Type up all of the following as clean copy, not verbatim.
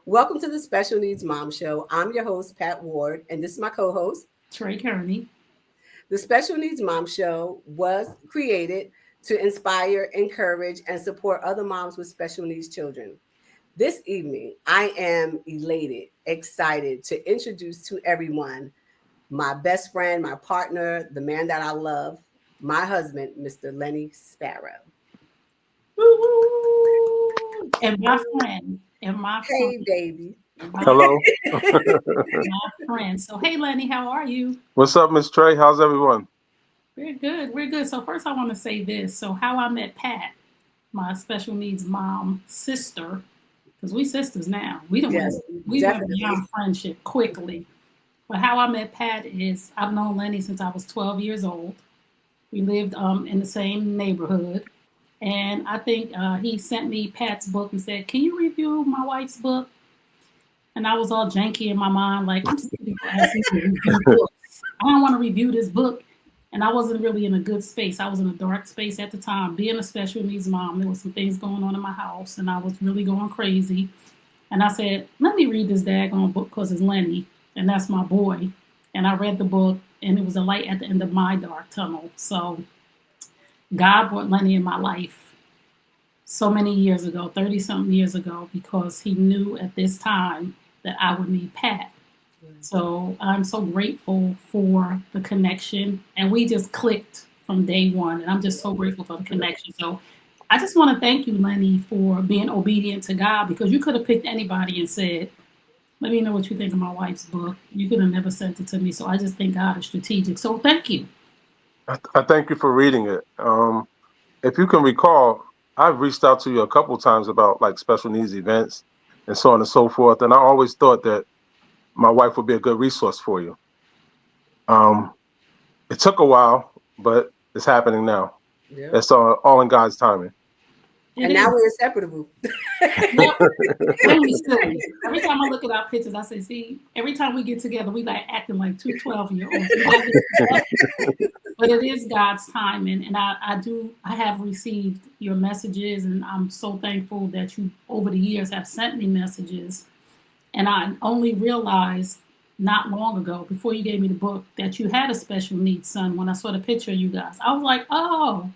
Welcome to the Special Needs Mom Show. I'm your host, Pat Ward, and this is my co host. Trey Kearney. The Special Needs Mom Show was created to inspire, encourage, and support other moms with special needs children. This evening, I am elated, excited to introduce to everyone my best friend, my partner, the man that I love, my husband, Mr. Lenny Sparrow. Woo-hoo! And my friend, and my friend, Hey, baby. my, Hello. my friend. So, hey, Lenny, how are you? What's up, Miss Trey? How's everyone? We're good. We're good. So, first, I want to say this. So, how I met Pat, my special needs mom sister, because we sisters now. Yes, We went definitely. beyond friendship quickly. But how I met Pat is I've known Lenny since I was 12 years old. We lived in the same neighborhood. And I think he sent me Pat's book and said, "Can you review my wife's book?" And I was all janky in my mind, like, I'm sick of people asking me to review books. I don't want to review this book. And I wasn't really in a good space. I was in a dark space at the time. Being a special needs mom, there was some things going on in my house, and I was really going crazy. And I said, let me read this daggone book because it's Lenny, and that's my boy. And I read the book, and it was a light at the end of my dark tunnel. So God brought Lenny in my life so many years ago, 30 something years ago, because he knew at this time that I would need Pat. So I'm so grateful for the connection. And we just clicked from day one. And I'm just so grateful for the connection. So I just want to thank you, Lenny, for being obedient to God, because you could have picked anybody and said, let me know what you think of my wife's book. You could have never sent it to me. So I just think God is strategic. So thank you. I thank you for reading it. If you can recall, I've reached out to you a couple times about like special needs events and so on and so forth. And I always thought that my wife would be a good resource for you. Um, it took a while, but it's happening now. Yeah. It's all in God's timing. It And now is. we're inseparable. Yep. Lenny silly. Every time I look at our pictures, I say, see, every time we get together, we like acting like two 12-year-olds. But it is God's timing. And I have received your messages, and I'm so thankful that you, over the years, have sent me messages. And I only realized not long ago, before you gave me the book, that you had a special needs son when I saw the picture of you guys. I was like, oh,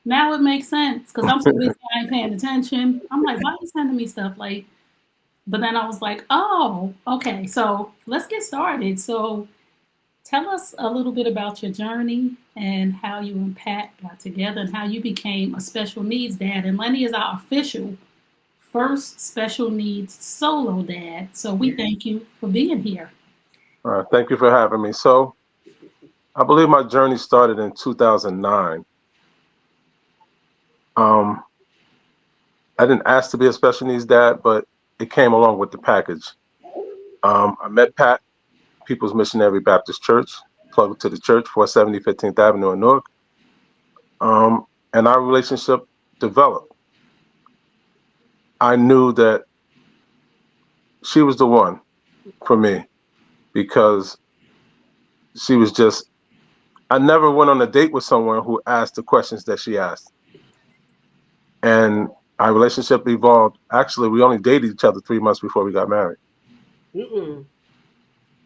now it makes sense because I'm so busy, I ain't paying attention. I'm like, why are you sending me stuff? Like, but then I was like, oh, okay. So let's get started. So tell us a little bit about your journey and how you and Pat got together and how you became a special needs dad. And Lenny is our official first special needs solo dad. So we thank you for being here. Thank you for having me. So I believe my journey started in 2009. Um, I didn't ask to be a special needs dad, but it came along with the package. I met Pat, People's Missionary Baptist Church, plugged to the church, 470 15th Avenue in Newark. And our relationship developed. I knew that she was the one for me because she was just, I never went on a date with someone who asked the questions that she asked. And our relationship evolved. Actually, we only dated each other 3 months before we got married. Mm-mm.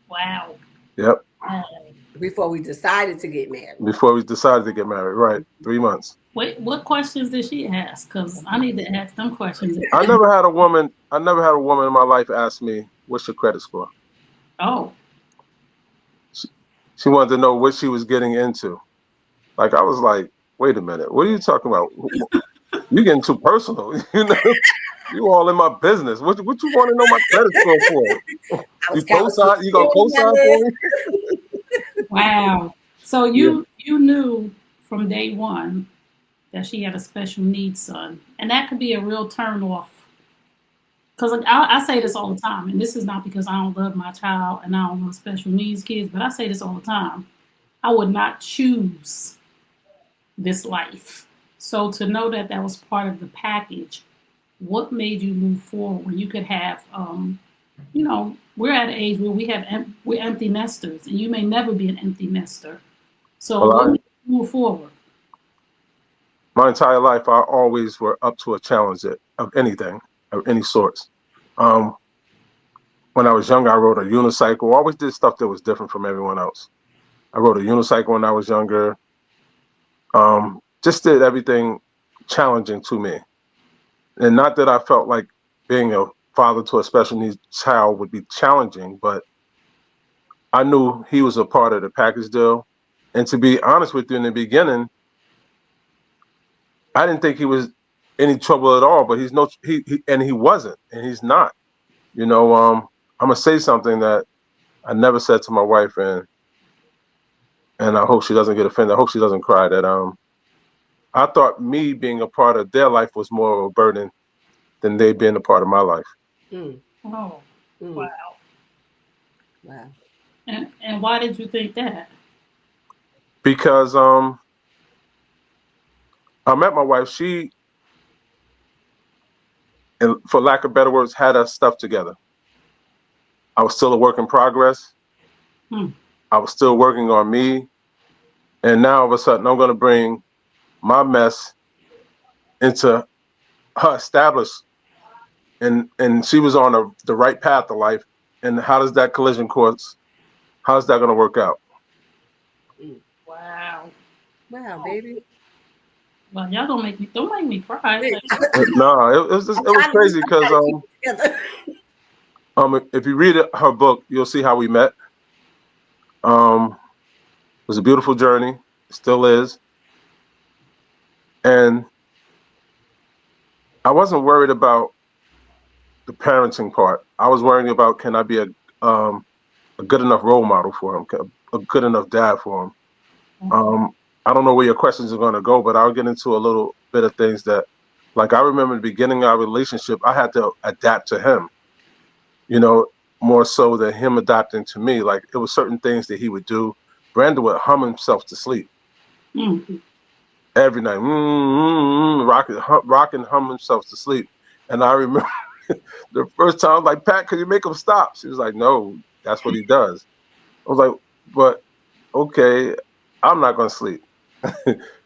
Wow. Yep. Before we decided to get married. Before we decided to get married, right? 3 months. Wait, what questions did she ask? Because I need to ask them questions. I never had a woman in my life ask me, what's your credit score? Oh, She, she wanted to know what she was getting into. Like, I was like, wait a minute, what are you talking about? You getting too personal, you know? You all in my business. What you want to know my credit score for? I was You counting some co-sign? You gonna zeros on co-sign that for list. me? wow. So Yeah. you knew from day one that she had a special needs son, and that could be a real turn off. Because like, I say this all the time, and this is not because I don't love my child and I don't love special needs kids, but I say this all the time. I would not choose this life. So to know that that was part of the package, what made you move forward when you could have, we're at an age where we're empty nesters, and you may never be an empty nester. So Well, what made you move forward? my entire life, I always were up to a challenge of anything, of any sorts. Um, when I was younger, I rode a unicycle. Always did stuff that was different from everyone else. I rode a unicycle when I was younger. Just did everything challenging to me. And not that I felt like being a father to a special needs child would be challenging, but I knew he was a part of the package deal. And to be honest with you, in the beginning, I didn't think he was any trouble at all. But he's no, he wasn't, and he's not. You know, I'm gonna say something that I never said to my wife, and I hope she doesn't get offended. I hope she doesn't cry. That I thought me being a part of their life was more of a burden than they being a part of my life. Mm, Oh, mm, wow. wow. And why did you think that? Because I met my wife. She, and for lack of better words, had us stuff together. I was still a work in progress. Hmm. I was still working on me, and now all of a sudden I'm going to bring my mess into her established, and she was on the right path of life. And how does that collision course? How's that going to work out? Mm. Wow. Wow, Oh, baby. well, y'all don't make me cry. Wait, Like, No, I'm it was trying to crazy I'm because trying to keep it together. if you read her book, you'll see how we met. It was a beautiful journey, it still is, and I wasn't worried about the parenting part. I was worrying about, can I be a good enough role model for him, a good enough dad for him. okay. Um, I don't know where your questions are going to go, but I'll get into a little bit of things that, like, I remember the beginning of our relationship, I had to adapt to him, you know, more so than him adapting to me. Like, it was certain things that he would do. Brandon would hum himself to sleep Mm. every night, rock and hum himself to sleep. And I remember the first time I was like, Pat, can you make him stop? She was like, no, that's what he does. I was like, but okay, I'm not going to sleep.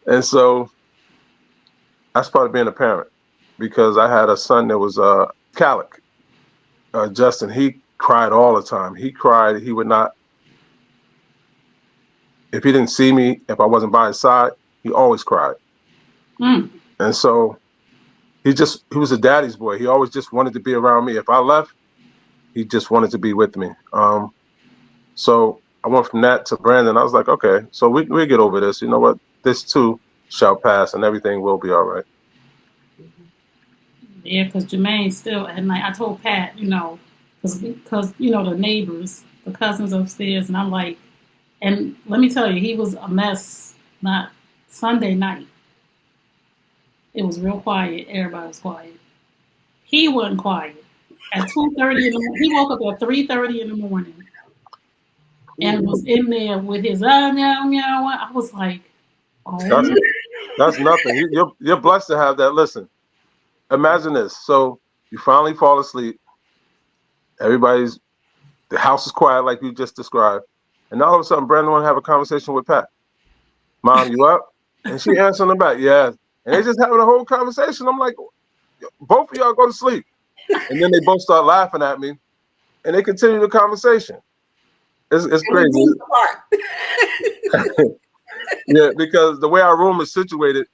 And so that's part of being a parent, because I had a son that was Calic, Justin. He cried all the time. He cried. He would not, if he didn't see me, if I wasn't by his side, he always cried. Mm. And so he was a daddy's boy. He always just wanted to be around me. If I left, he just wanted to be with me. So I went from that to Brandon. I was like, okay, so we get over this. You know what? This too shall pass, and everything will be all right. Mhm. Yeah, because Jermaine's still at night. I told Pat, because the neighbors, the cousins upstairs, and I'm like, and let me tell you, he was a mess. Not Sunday night. It was real quiet. Everybody was quiet. He wasn't quiet. At 2:30 in the morning, he woke up at 3:30 in the morning and Mm. was in there with his meow meow. I was like, oh That's my. that's nothing. You're blessed to have that. Listen, imagine this. So you finally fall asleep. Everybody's the house is quiet like you just described, and all of a sudden, Brandon want to have a conversation with Pat. Mom, you up? And she answering them back, yeah. And they just having a whole conversation. I'm like, both of y'all go to sleep. And then they both start laughing at me, and they continue the conversation. It's And we crazy. rooms apart. Yeah, because the way our room is situated,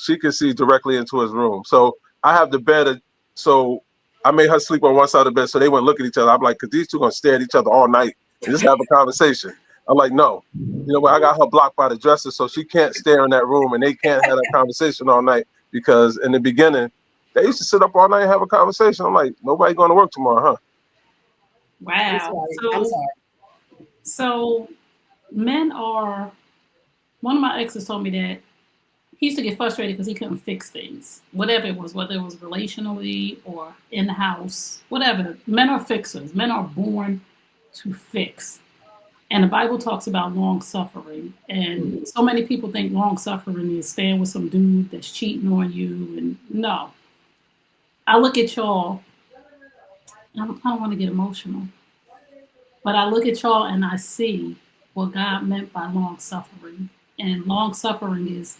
she can see directly into his room. So I have the bed. So I made her sleep on one side of the bed so they wouldn't look at each other. I'm like, because these two going to stare at each other all night and just have a conversation. I'm like, no. You know what? I got her blocked by the dresser so she can't stare in that room and they can't have that conversation all night, because in the beginning, they used to sit up all night and have a conversation. I'm like, nobody going to work tomorrow, huh? I'm Wow. sorry. I'm So sorry. so men are. One of my exes told me that he used to get frustrated because he couldn't fix things, whatever it was, whether it was relationally or in the house, whatever. Men are fixers. Men are born to fix. And the Bible talks about long suffering. And Mhm. so many people think long suffering is staying with some dude that's cheating on you. And no, I look at y'all, I don't want to get emotional, but I look at y'all and I see what God meant by long suffering. And long suffering is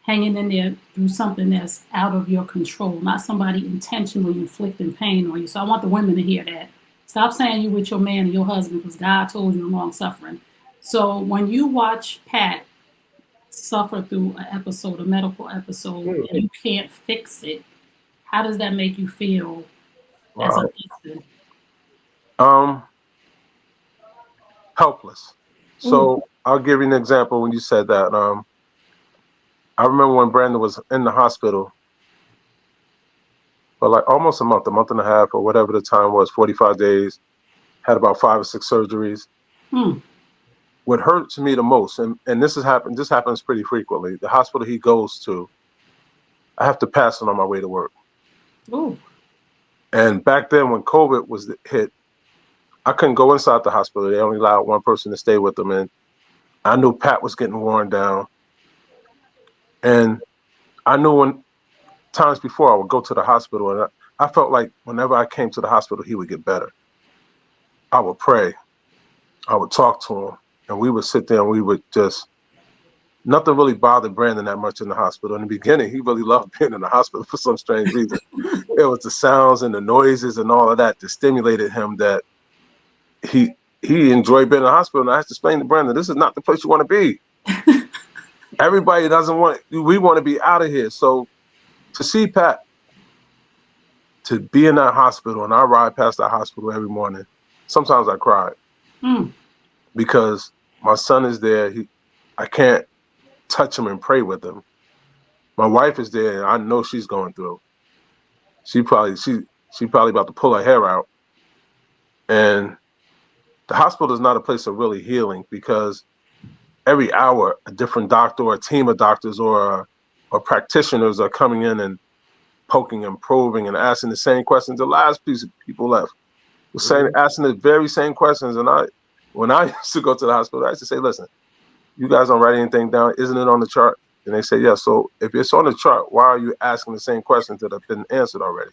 hanging in there through something that's out of your control, not somebody intentionally inflicting pain on you. So I want the women to hear that. Stop saying you with your man and your husband because God told you long suffering. So when you watch Pat suffer through an episode, a medical episode, Mm. and you can't fix it, how does that make you feel as a Wow. husband? Um, Helpless. Ooh, So I'll give you an example when you said that. I remember when Brandon was in the hospital for like almost a month and a half, or whatever the time was, 45 days, had about 5 or 6 surgeries. hmm, What hurts me the most, and this happens pretty frequently, the hospital he goes to, I have to pass it on my way to work. ooh, And back then when COVID was hit, I couldn't go inside the hospital. They only allowed one person to stay with them. And I knew Pat was getting worn down. And I knew when times before I would go to the hospital, and I felt like whenever I came to the hospital, he would get better. I would pray, I would talk to him, and we would sit there and we would just, nothing really bothered Brandon that much in the hospital. In the beginning, he really loved being in the hospital for some strange reason. It was the sounds and the noises and all of that that stimulated him, that he he enjoyed being in the hospital. And I had to explain to Brandon, this is not the place you want to be. Everybody doesn't want it. We want to be out of here. So to see Pat, to be in that hospital, and I ride past that hospital every morning, sometimes I cry hmm, because my son is there. I can't touch him and pray with him. My wife is there, and I know she's going through. She probably about to pull her hair out. And the hospital is not a place of really healing, because every hour a different doctor or a team of doctors or practitioners are coming in and poking and probing and asking the same questions. The last piece of people left was saying, Mm. asking the very same questions. And when I used to go to the hospital, I used to say, listen, you guys don't write anything down. Isn't it on the chart? And they say, yes. Yeah. So if it's on the chart, why are you asking the same questions that have been answered already?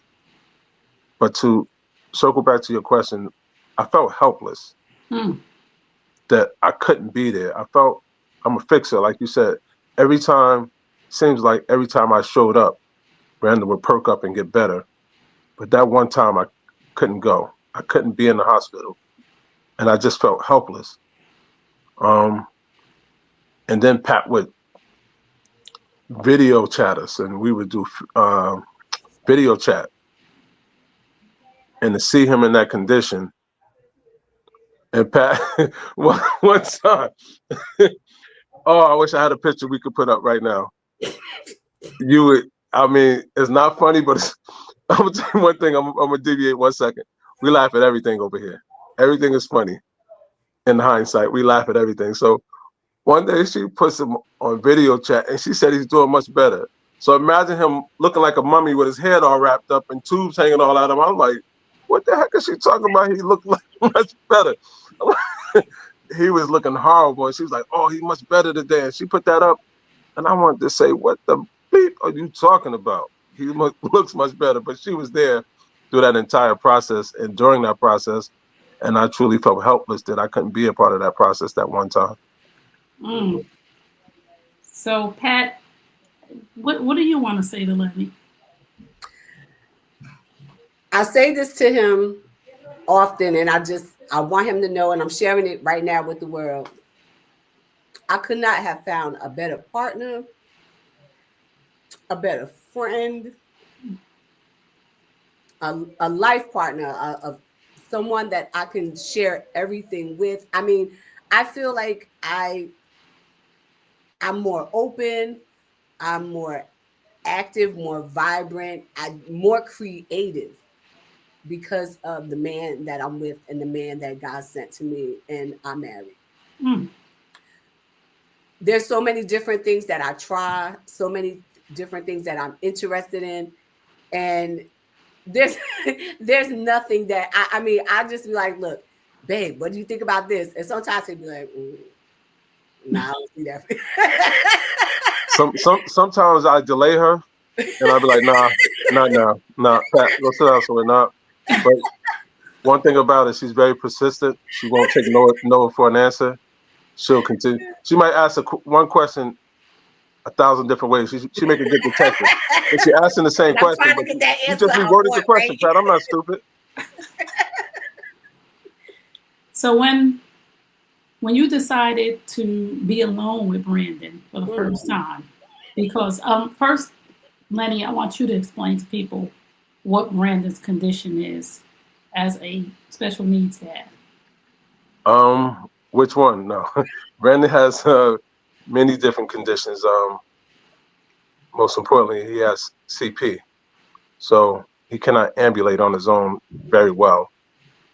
But to circle back to your question, I felt helpless hmm, that I couldn't be there. I felt I'm a fixer, like you said. Every time, seems like every time I showed up, Brandon would perk up and get better. But that one time I couldn't go. I couldn't be in the hospital. And I just felt helpless. Um, and then Pat would video chat us, and we would do video chat. And to see him in that condition, and Pat, one time, oh, I wish I had a picture we could put up right now. You would, I mean, it's not funny, but I'm gonna tell you one thing. I'm gonna deviate 1 second. We laugh at everything over here. Everything is funny in hindsight. We laugh at everything. So one day she puts him on video chat, and she said he's doing much better. So imagine him looking like a mummy with his head all wrapped up and tubes hanging all out of him. I'm like, what the heck is she talking about? He looked like much better. He was looking horrible, and she was like, oh, he's much better today. And she put that up, and I wanted to say, what the beep are you talking about? He looks much better. But she was there through that entire process and during that process, and I truly felt helpless that I couldn't be a part of that process that one time. hmm. So Pat, what do you want to say to Lenny? I say this to him often, and I want him to know, and I'm sharing it right now with the world. I could not have found a better partner, a better friend, a life partner, someone that I can share everything with. I mean, I feel like I'm more open, I'm more active, more vibrant, more creative because of the man that I'm with and the man that God sent to me and I'm married. Hmm, There's so many different things that I try, so many different things that I'm interested in, and there's there's nothing that I mean, I just be like, look, babe, what do you think about this? And sometimes he'd be like, nah, I don't see that. Sometimes I delay her, and I'll be like, nah, not now, nah, Pat, go sit down somewhere, nah. But one thing about it, she's very persistent. She won't take no for an answer. She'll continue. She might ask one question 1,000 different ways. She make a good detective. But she asking the same And I'm question, trying to but get that you answer just I reworded the want, question, right? Pat. I'm not stupid. So when you decided to be alone with Brandon for the first time, because first, Lenny, I want you to explain to people what Brandon's condition is as a special needs dad. Which one? No, Brandon has many different conditions. Most importantly, he has CP, so he cannot ambulate on his own very well.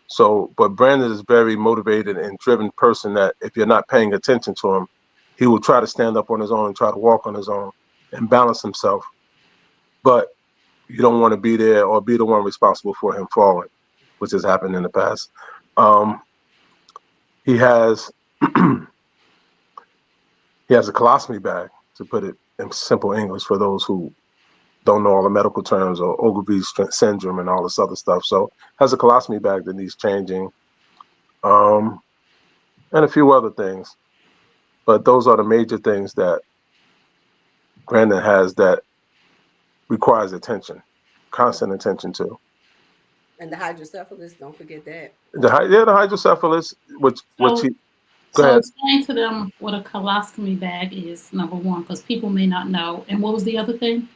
So, but Brandon is a very motivated and driven person that if you're not paying attention to him, he will try to stand up on his own and try to walk on his own and balance himself. But you don't want to be there or be the one responsible for him falling, which has happened in the past. Um, he has he has a colostomy bag, to put it in simple English for those who don't know all the medical terms, or Ogilvy syndrome and all this other stuff. So has a colostomy bag that needs changing, um, and a few other things. But those are the major things that Brandon has that requires attention, constant attention to. And the hydrocephalus, don't forget that. The hydrocephalus, which So he go so ahead. explain to them what a colostomy bag is, number one, because people may not know. And what was the other thing?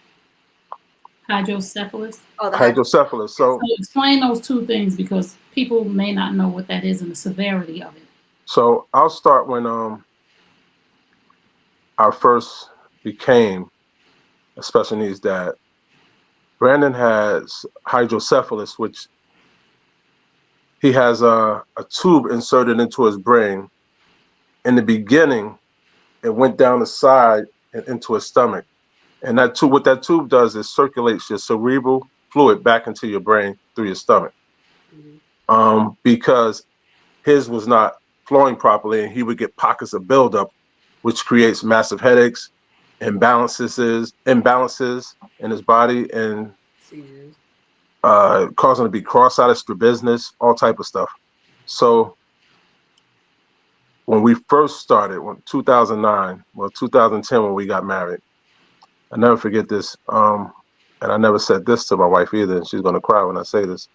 Hydrocephalus. Oh, the Hydrocephalus. hydrocephalus. So explain those two things because people may not know what that is and the severity of it. So I'll start when I first became a special needs dad. Brandon has hydrocephalus, which he has a tube inserted into his brain. In the beginning, it went down the side and into his stomach. And that tube, what that tube does is circulates your cerebral fluid back into your brain through your stomach. Mm-hmm. Because his was not flowing properly, and he would get pockets of buildup, which creates massive headaches, imbalances in his body, and Seizures. causing him to be cross-eyed, strabismus, all type of stuff. So when we first started, 2009, well, 2010 when we got married, I never forget this. And I never said this to my wife either, and she's gonna cry when I say this.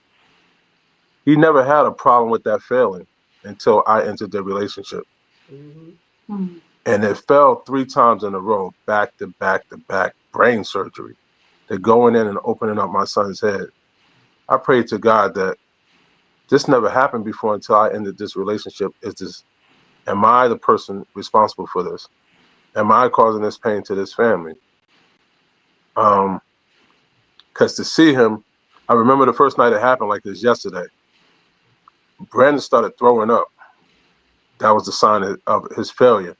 He never had a problem with that failing until I entered the relationship. Mm-hmm. Hmm. And it fell 3 times in a row, back to back to back, brain surgery. They're going in and opening up my son's head. I prayed to God that this never happened before until I ended this relationship. Am I the person responsible for this? Am I causing this pain to this family? Um, because to see him, I remember the first night it happened like this yesterday. Brandon started throwing up. That was the sign of his failure.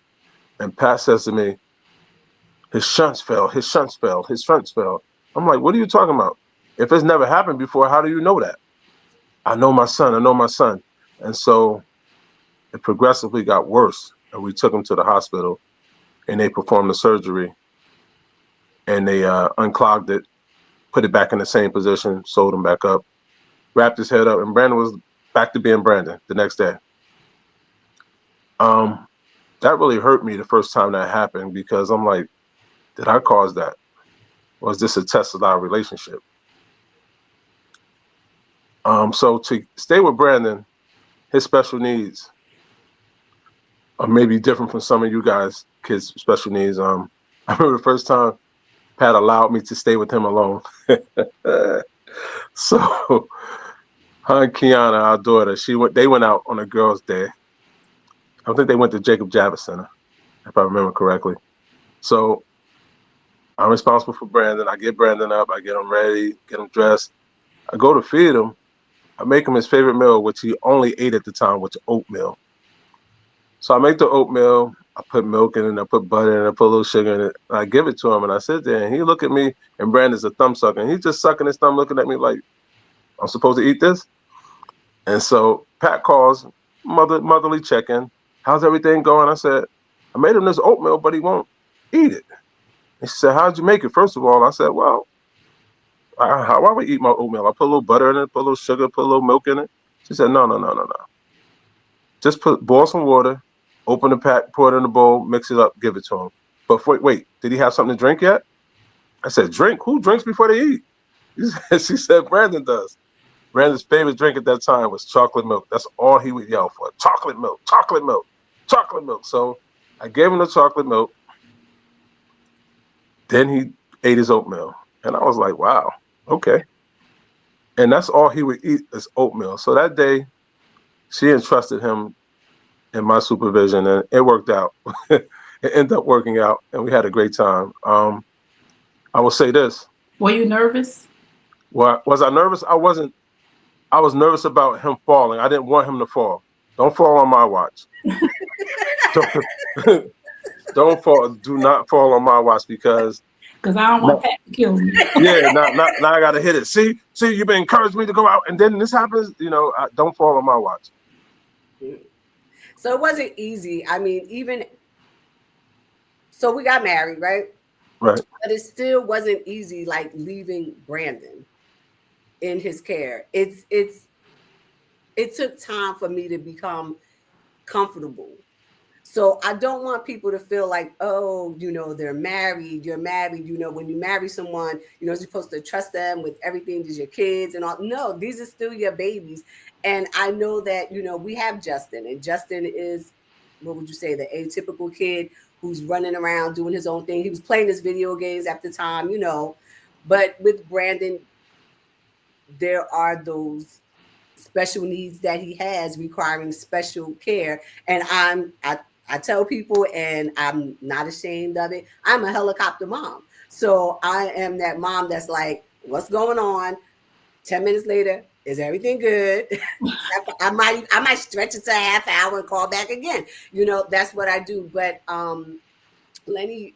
And Pat says to me, his shunts fell, his shunts fell, his shunts fell. I'm like, what are you talking about? If it's never happened before, how do you know that? I know my son, I know my son. And so it progressively got worse. And we took him to the hospital and they performed the surgery and they unclogged it, put it back in the same position, sewed him back up, wrapped his head up, and Brandon was back to being Brandon the next day. Um, that really hurt me the first time that happened because I'm like, did I cause that? Or is this a test of our relationship? So to stay with Brandon, his special needs are maybe different from some of you guys' kids' special needs. I remember the first time Pat allowed me to stay with him alone. So her and Kiana, our daughter, they went out on a girls' day. I think they went to Jacob Javits Center, if I remember correctly. So I'm responsible for Brandon. I get Brandon up, I get him ready, get him dressed. I go to feed him. I make him his favorite meal, which he only ate at the time, which is oatmeal. So I make the oatmeal, I put milk in it, I put butter in it, I put a little sugar in it, and I give it to him, and I sit there, and he look at me, and Brandon's a thumb sucker, and he's just sucking his thumb, looking at me like, I'm supposed to eat this? And so Pat calls, motherly check-in. How's everything going? I said, I made him this oatmeal, but he won't eat it. And she said, how'd you make it? First of all, I said, well, how I would eat my oatmeal. I put a little butter in it, put a little sugar, put a little milk in it. She said, no, no, no, no, no. Just boil some water, open the pack, pour it in the bowl, mix it up, give it to him. But wait, did he have something to drink yet? I said, drink? Who drinks before they eat? She said, Brandon does. Brandon's favorite drink at that time was chocolate milk. That's all he would yell for. Chocolate milk, chocolate milk, chocolate milk. So I gave him the chocolate milk. Then he ate his oatmeal. And I was like, wow, okay. And that's all he would eat is oatmeal. So that day, she entrusted him in my supervision, and it worked out. It ended up working out, and we had a great time. I will say this. Were you nervous? Well, was I nervous? I wasn't. I was nervous about him falling. I didn't want him to fall. Don't fall on my watch. Don't, don't fall. Do not fall on my watch because Because I don't want Pat to kill me. yeah, now I gotta hit it. See, you've been encouraging me to go out, and then this happens. Don't fall on my watch. So it wasn't easy. I mean, even so, we got married, right? Right. But it still wasn't easy, like leaving Brandon in his care. It took time for me to become comfortable. So I don't want people to feel like, oh, they're married, you're married. When you marry someone, you're supposed to trust them with everything, these your kids and all. No, these are still your babies. And I know that, we have Justin, and Justin is, what would you say, the atypical kid who's running around doing his own thing. He was playing his video games at the time, but with Brandon, there are those special needs that he has requiring special care. And I tell people, and I'm not ashamed of it, I'm a helicopter mom. So I am that mom that's like, what's going on? 10 minutes later, is everything good? I might stretch it to a half hour and call back again. That's what I do. But Lenny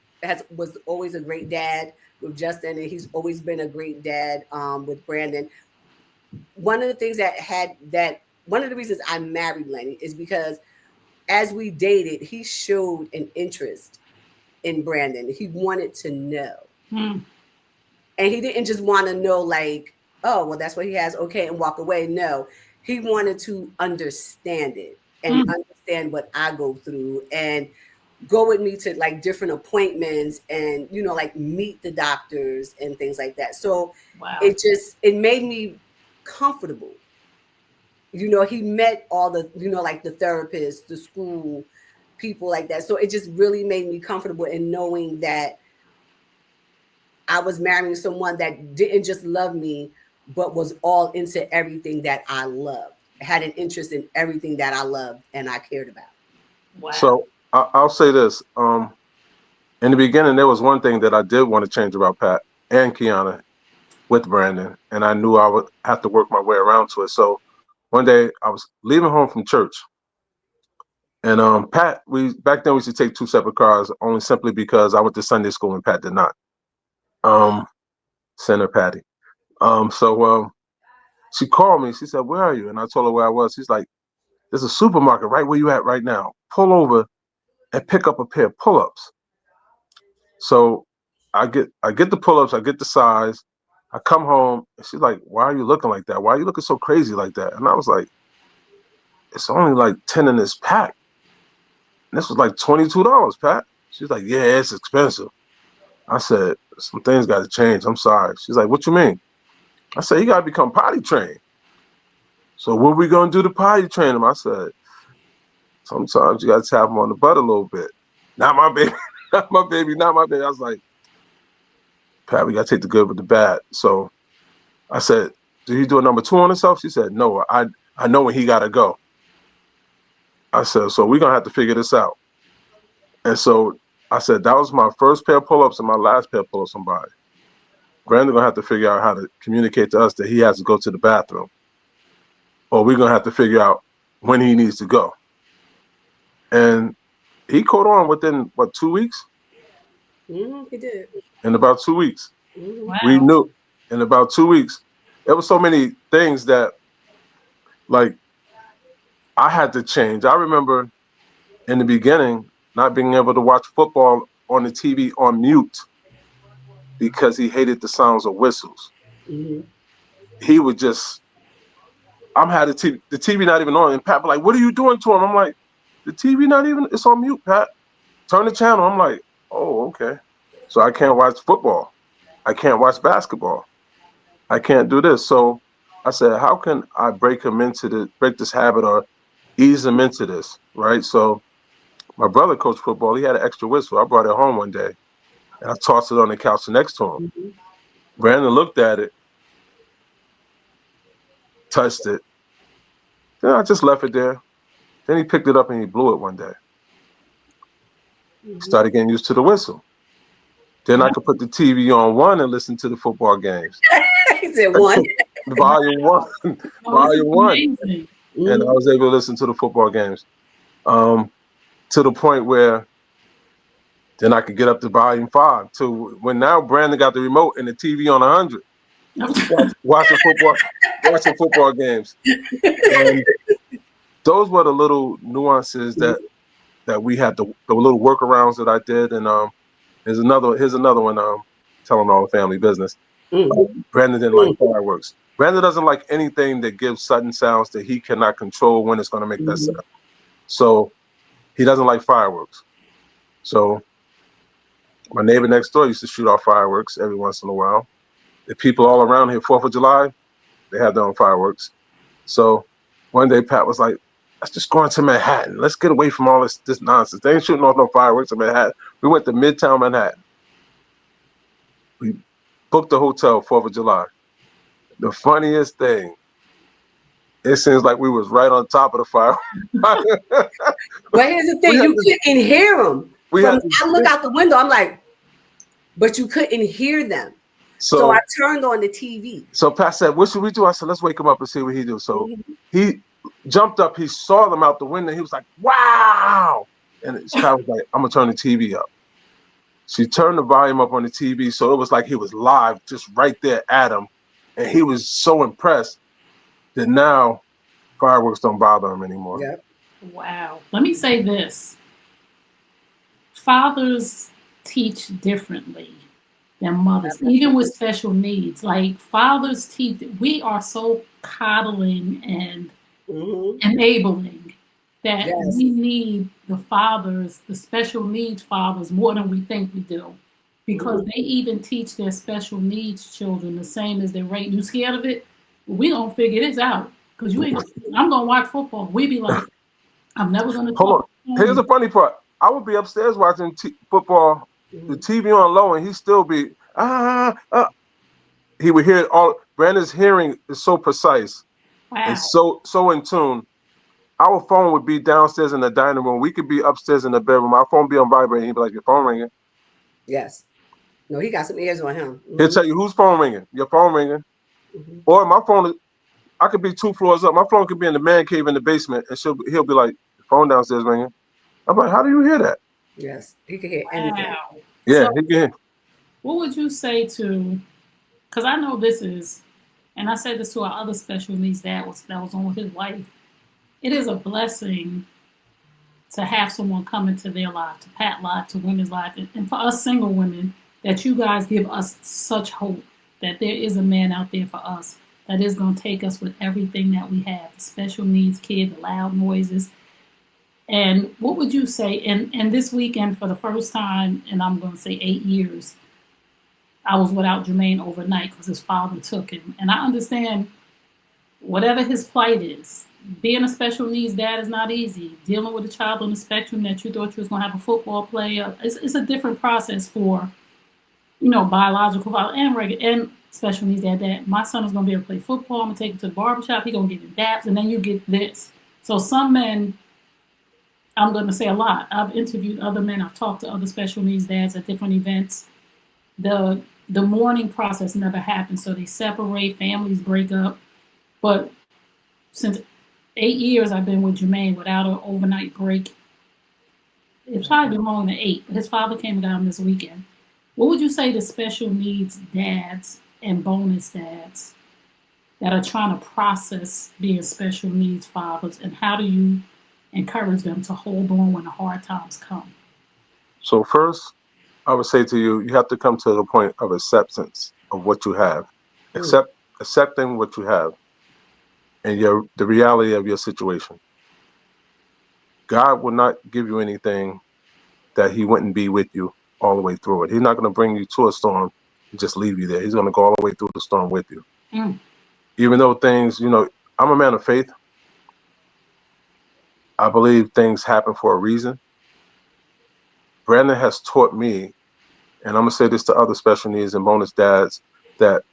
was always a great dad with Justin, and he's always been a great dad with Brandon. One of the things one of the reasons I married Lenny is because as we dated, he showed an interest in Brandon. He wanted to know. Hmm. And he didn't just want to know, like, oh, well, that's what he has, okay, and walk away. No, he wanted to understand it and Hmm. understand what I go through and go with me to like different appointments and, like meet the doctors and things like that. So Wow. it made me comfortable. He met all the, like the therapists, the school people like that. So it just really made me comfortable in knowing that I was marrying someone that didn't just love me, but was all into everything that I loved, had an interest in everything that I loved and I cared about. Wow. So I'll say this. In the beginning, there was one thing that I did want to change about Pat and Kiana with Brandon, and I knew I would have to work my way around to it. So one day I was leaving home from church, and Pat, we back then we used to take two separate cars, only simply because I went to Sunday school and Pat did not. Um, Senator Patty. So she called me. She said, "Where are you?" And I told her where I was. She's like, "There's a supermarket right where you at right now. Pull over and pick up a pair of pull-ups." So I get the pull-ups, I get the size, I come home, and she's like, "Why are you looking like that? Why are you looking so crazy like that?" And I was like, "It's only like 10 in this pack." And this was like $22, Pat. She's like, "Yeah, it's expensive." I said, "Some things gotta change. I'm sorry." She's like, "What you mean?" I said, "You gotta become potty trained." So what we gonna do to potty train him? I said, "Sometimes you gotta tap him on the butt a little bit." Not my baby, not my baby, not my baby. I was like, "Pat, we gotta take the good with the bad." So I said, "Do you do a number two on himself?" She said, "No, I know when he gotta go." I said, "So we're gonna have to figure this out." And so I said, that was my first pair of pull-ups and my last pair of pull-ups on body. Brandon gonna have to figure out how to communicate to us that he has to go to the bathroom, or we're gonna have to figure out when he needs to go. And he caught on within what 2 weeks. He did. In about 2 weeks, we Wow. knew. In about 2 weeks, there was so many things that like I had to change. I remember in the beginning not being able to watch football on the TV on mute because he hated the sounds of whistles. Hmm. He would just, I'm had the TV not even on, and Pat be like, "What are you doing to him?" I'm like, "The TV not even, it's on mute, Pat. Turn the channel." I'm like, "Oh, okay." So I can't watch football. I can't watch basketball. I can't do this. So I said, how can I break this habit or ease him into this, right? So my brother coached football. He had an extra whistle. I brought it home one day and I tossed it on the couch next to him. Mhm. Brandon looked at it, touched it. Then I just left it there. Then he picked it up and he blew it one day. Mhm. Started getting used to the whistle. Then I could put the TV on one and listen to the football games. He said one. Volume one, Oh, this is volume one. amazing. And I Mhm. was able to listen to the football games. Um, to the point where then I could get up to volume five. To when now Brandon got the remote and the TV on 100, watching football games. And those were the little nuances that we had, the little workarounds that I did. And here's another one. Telling all the family business. Mhm. Brandon didn't like Mhm. fireworks. Brandon doesn't like anything that gives sudden sounds that he cannot control when it's going to make that Mhm. sound. So he doesn't like fireworks. So my neighbor next door used to shoot off fireworks every once in a while. The people all around here, 4th of July, they have their own fireworks. So one day Pat was like, let's just go into Manhattan. Let's get away from all this nonsense. They ain't shooting off no fireworks in Manhattan. We went to Midtown Manhattan. We booked a hotel 4th of July. The funniest thing, it seems like we was right on top of the fire. But here's the we thing: had you this couldn't hear them we from. had this I look big out the window. I'm like, but you couldn't hear them. So I so turned on the TV. so Pat said, what should we do? I said, let's wake him up and see what he do. So Mhm. he jumped up, he saw them out the window, he was like, wow. And Scott was like, I'm gonna turn the TV up. She turned the volume up on the TV, so it was like he was live, just right there at him. And he was so impressed that now fireworks don't bother him anymore. Yep. Wow. Let me say this: fathers teach differently than mothers, even with special needs. Like fathers teach, we are so coddling and Mhm. enabling that Yes. we need the fathers, the special needs fathers, more than we think we do. Because Mhm. they even teach their special needs children the same as their rate. You scared of it? We gonna figure this out. Cause you ain't. I'm gonna watch football. We be like, I'm never gonna Hold talk on. to Here's him. the funny part. I would be upstairs watching football, the Mhm. TV on low, and he still be he would hear it all. Brandon's hearing is so precise and Wow. so in tune. Our phone would be downstairs in the dining room. We could be upstairs in the bedroom. Our phone be on vibrate. He'd be like, "Your phone ringing." Yes. No, he got some ears on him. He'll Mhm. tell you whose phone ringing. Your phone ringing. Mhm. Or my phone. I could be 2 floors up. My phone could be in the man cave in the basement, and he'll be like, "Your phone downstairs ringing." I'm like, "How do you hear that?" Yes. He could hear anything. Wow. Yeah, So, he can. what would you say to? Because I know this is, and I said this to our other special needs that was on with his wife. It is a blessing to have someone come into their life, to Pat life, to women's life, and for us single women, that you guys give us such hope that there is a man out there for us that is going to take us with everything that we have, the special needs kid, the loud noises. And what would you say? And this weekend, for the first time, and I'm going to say 8 years, I was without Jermaine overnight because his father took him. And I understand whatever his plight is. Being a special needs dad is not easy. Dealing with a child on the spectrum that you thought you was going to have a football player, it's a different process for, biological father and regular and special needs dad. That my son is going to be able to play football. I'm going to take him to the barbershop. He's going to get him daps, and then you get this. So some men, I'm going to say a lot. I've interviewed other men. I've talked to other special needs dads at different events. The mourning process never happens. So they separate, families break up. But since 8 years I've been with Jermaine without an overnight break. It's probably been longer than 8. His father came and got him this weekend. What would you say to special needs dads and bonus dads that are trying to process being special needs fathers, and how do you encourage them to hold on when the hard times come? So first, I would say to you, you have to come to the point of acceptance of what you have. Mm. Accept accepting what you have and the reality of your situation. God will not give you anything that He wouldn't be with you all the way through it. He's not going to bring you to a storm and just leave you there. He's going to go all the way through the storm with you. Mm. even though things, I'm a man of faith. I believe things happen for a reason. Brandon has taught me, and I'm gonna say this to other special needs and bonus dads, that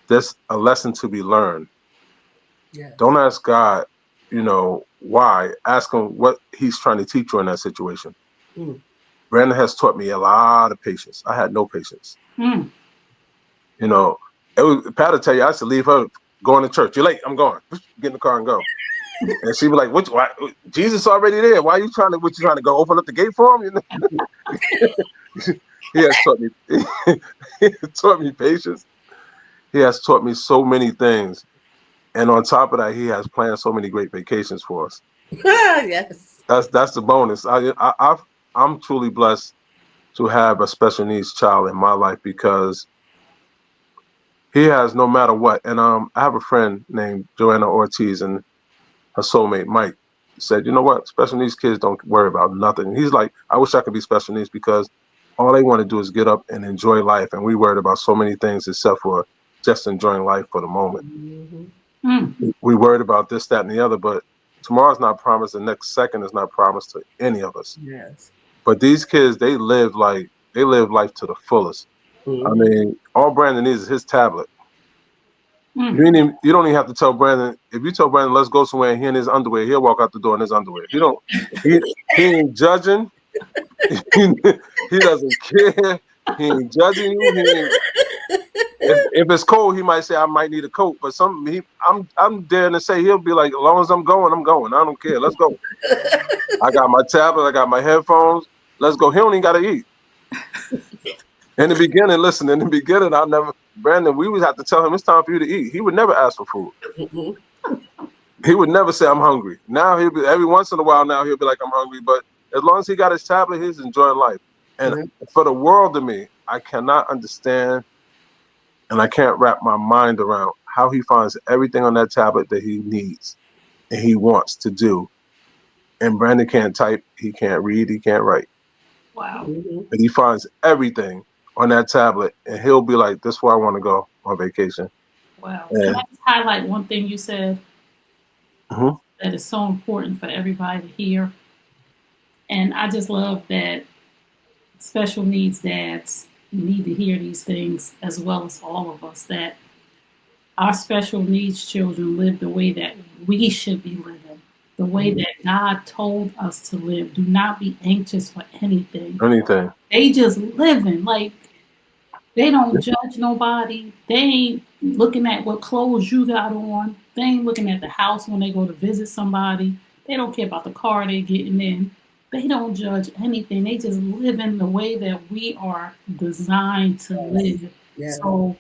there's a lesson to be learned. Yes. Don't ask God, why. Ask him what he's trying to teach you in that situation. Mm. Brandon has taught me a lot of patience. I had no patience. Mm. You know, Pat will tell you I used to leave her going to church. You're late. I'm going. Get in the car and go. And she'd be like, "What? Why, Jesus already there. Why are you trying to? What you trying to go open up the gate for him?" He has taught me. He has taught me patience. He has taught me so many things, and on top of that, he has planned so many great vacations for us. Yes. That's the bonus. I'm truly blessed to have a special needs child in my life because he has no matter what. And I have a friend named Joanna Ortiz, and her soulmate Mike said, "You know what? Special needs kids don't worry about nothing." And he's like, "I wish I could be special needs because all they want to do is get up and enjoy life, and we worried about so many things except for just enjoying life for the moment. Mm-hmm. Mm. We worried about this, that, and the other, but tomorrow's not promised. The next second is not promised to any of us. Yes. But these kids, they live life to the fullest. I Mm-hmm. mean, all Brandon needs is his tablet. Mm. You don't even have to tell Brandon. If you tell Brandon, let's go somewhere, and he in his underwear, he'll walk out the door in his underwear. He he ain't judging. He doesn't care. He ain't judging you. He ain't, if it's cold, he might say I might need a coat. But I'm daring to say he'll be like, as long as I'm going, I'm going. I don't care. Let's go. I got my tablet. I got my headphones. Let's go. He don't even got to eat. In the beginning, listen. In the beginning, Brandon. We would have to tell him it's time for you to eat. He would never ask for food. Mm-hmm. He would never say I'm hungry. Now he'll be every once in a while. Now he'll be like I'm hungry, but as long as he got his tablet, he's enjoying life. And Yeah. for the world to me, I cannot understand and I can't wrap my mind around how he finds everything on that tablet that he needs and he wants to do. And Brandon can't type, he can't read, he can't write, Wow. Mm-hmm. but he finds everything on that tablet, and he'll be like, "This is where I want to go on vacation." Wow. Can I And just highlight one thing you said mhm, that is so important for everybody to hear? And I just love that special needs dads need to hear these things as well as all of us, that our special needs children live the way that we should be living, the way Mm-hmm. that God told us to live. Do not be anxious for anything. anything. They just living like they don't judge nobody. They ain't looking at what clothes you got on. They ain't looking at the house when they go to visit somebody. They don't care about the car they getting in. They don't judge anything. They just live in the way that we are designed to Yes. live. Yes. So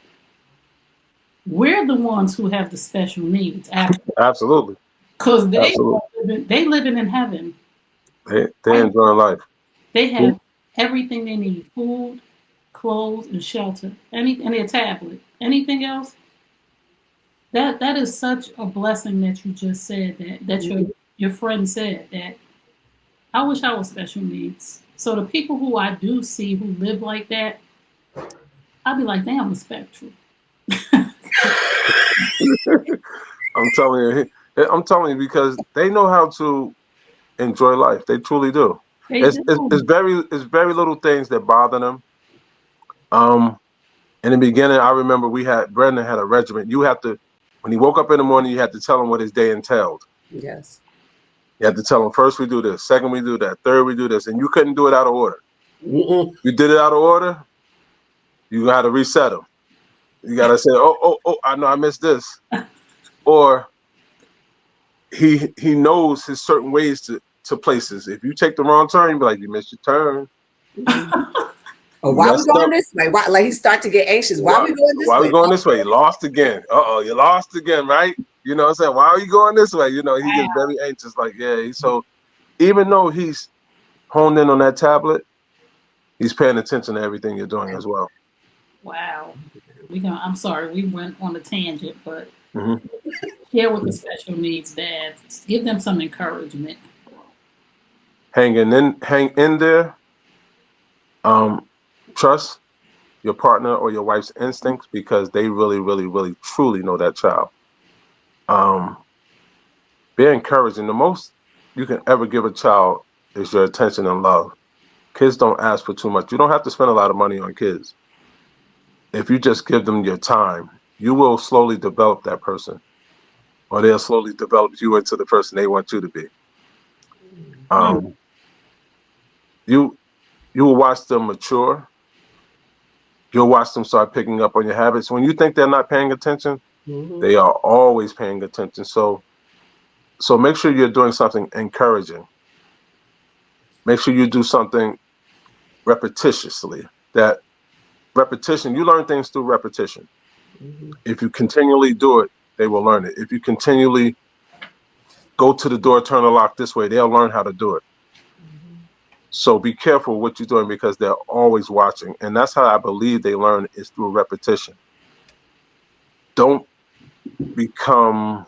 we're the ones who have the special needs, actually, Absolutely, because absolutely. they living in heaven. They Right? enjoying life. They have everything they need: food, clothes, and shelter. And their tablet. Anything else? That is such a blessing that you just said, that Mm-hmm. your friend said that. I wish I was special needs. So the people who I do see who live like that, I'd be like, damn, the spectrum. I'm telling I'm telling you because they know how to enjoy life. They truly do. They do. It's very little things that bother them. Um, in the beginning, I remember Brandon had a regimen. You have to when he woke up in the morning, you had to tell him what his day entailed. Yes. You had to tell him first we do this, second we do that, third we do this, and you couldn't do it out of order. Mm-mm. You did it out of order, you got to reset him. You got to say, oh, I know I missed this, or he knows his certain ways to places. If you take the wrong turn, you be like, you missed your turn. Mm-hmm. Oh, You why are we messed going up. this way? Why, like he start to get anxious. Why are we going this Why are we way? going this way? You lost again. You lost again, right? You know what I'm saying? Why are you going this way? You know, he gets very anxious, like, yeah. So even though he's honed in on that tablet, he's paying attention to everything you're doing as well. Wow. I'm sorry, we went on a tangent, but Hmm. share with the special needs dads. Give them some encouragement. Hang in there. Um, trust your partner or your wife's instincts because they really, really, really, truly know that child. Um, be encouraging. The most you can ever give a child is your attention and love. Kids don't ask for too much. You don't have to spend a lot of money on kids. If you just give them your time, you will slowly develop that person, or they'll slowly develop you into the person they want you to be. Mm. Um, you you will watch them mature. You'll watch them start picking up on your habits. When you think they're not paying attention, Mm-hmm. they are always paying attention. So make sure you're doing something encouraging. Make sure you do something repetitiously. That repetition, you learn things through repetition. Mm-hmm. If you continually do it, they will learn it. If you continually go to the door, turn the lock this way, they'll learn how to do it. Mm-hmm. So be careful what you're doing because they're always watching. And that's how I believe they learn is through repetition. Don't become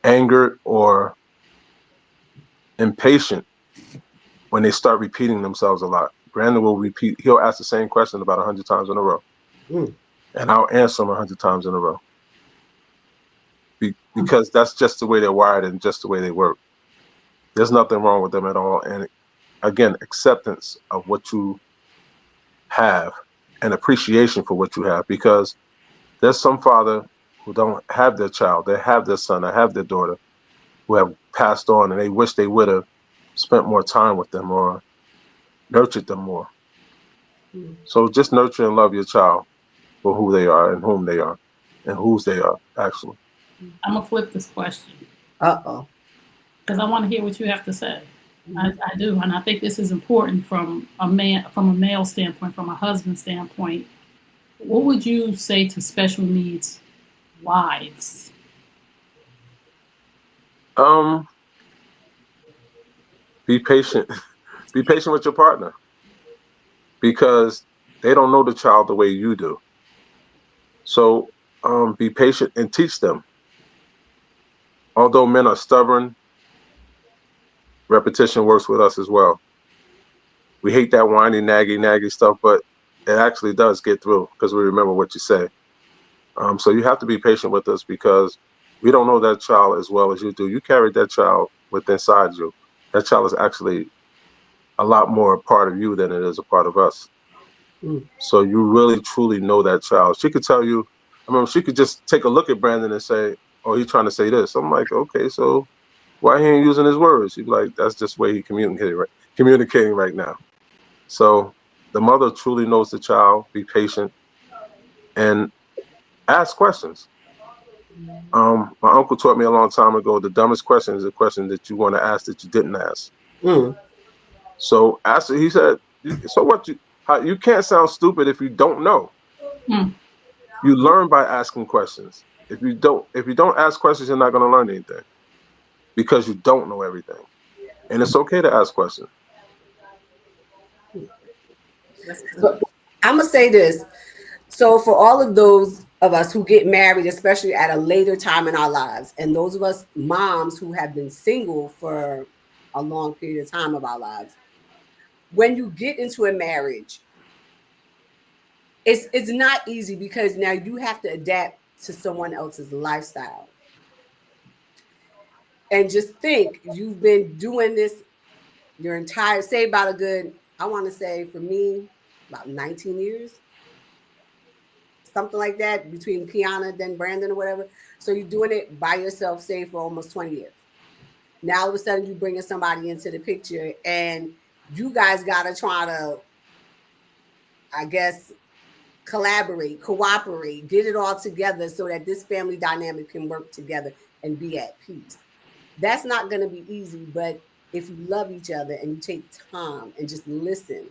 angered or impatient when they start repeating themselves a lot. Brandon will repeat, he'll ask the same question about 100 times in a row. Mm. And I'll answer them 100 times in a row because that's just the way they're wired and just the way they work. There's nothing wrong with them at all. And again, acceptance of what you have and appreciation for what you have because there's some father who don't have their child, they have their son, they have their daughter who have passed on and they wish they would have spent more time with them or nurtured them more. Mm. So just nurture and love your child for who they are and whom they are and whose they are, actually. I'm gonna flip this question Uh-oh. because I want to hear what you have to say. Mm-hmm. I do, and I think this is important from a male standpoint, from a husband standpoint. What would you say to special needs wives? Um, be patient. Be patient with your partner because they don't know the child the way you do. So be patient and teach them. Although men are stubborn, repetition works with us as well. We hate that whiny, naggy stuff, but it actually does get through because we remember what you say. So you have to be patient with us because we don't know that child as well as you do. You carried that child within inside you. That child is actually a lot more a part of you than it is a part of us. Mm. So you really truly know that child. She could tell you, I mean, she could just take a look at Brandon and say, "Oh, he's trying to say this." I'm like, okay, so why he ain't using his words? He'd be like, that's just the way he communicating right now. So the mother truly knows the child. Be patient and ask questions. My uncle taught me a long time ago. The dumbest question is a question that you want to ask that you didn't ask. Mm. So ask. He said, "So what? You can't sound stupid if you don't know. Mm. You learn by asking questions. If you don't ask questions, you're not going to learn anything because you don't know everything. And it's okay to ask questions." That's good. So I'm gonna say this. So for all of those of us who get married, especially at a later time in our lives, and those of us moms who have been single for a long period of time of our lives, when you get into a marriage, it's not easy because now you have to adapt to someone else's lifestyle. And just think, you've been doing this your entire, say about a good, I want to say for me, about 19 years, something like that, between Kiana, then Brandon or whatever. So you're doing it by yourself, say for almost 20 years. Now all of a sudden you bringing somebody into the picture and you guys got to try to, I guess, collaborate, cooperate, get it all together so that this family dynamic can work together and be at peace. That's not going to be easy, but if you love each other and you take time and just listen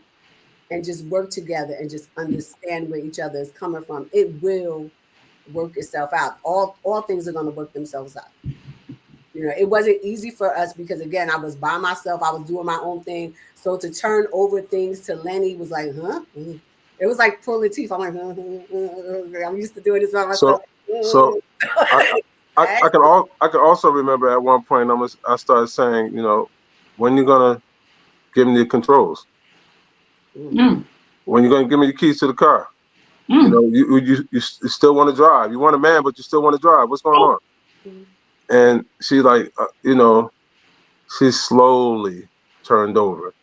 and just work together and just understand where each other is coming from, it will work itself out. All things are going to work themselves out. You know, it wasn't easy for us because again, I was by myself. I was doing my own thing. So to turn over things to Lenny was like, huh? It was like pulling teeth. I'm like, I'm used to doing this by myself. So, so I, I can also remember at one point I started saying, when you're gonna give me the controls, Mm. when you're gonna give me the keys to the car, Mm. you still want to drive. You want a man, but you still want to drive. What's going on? Mhm. and she like she slowly turned over.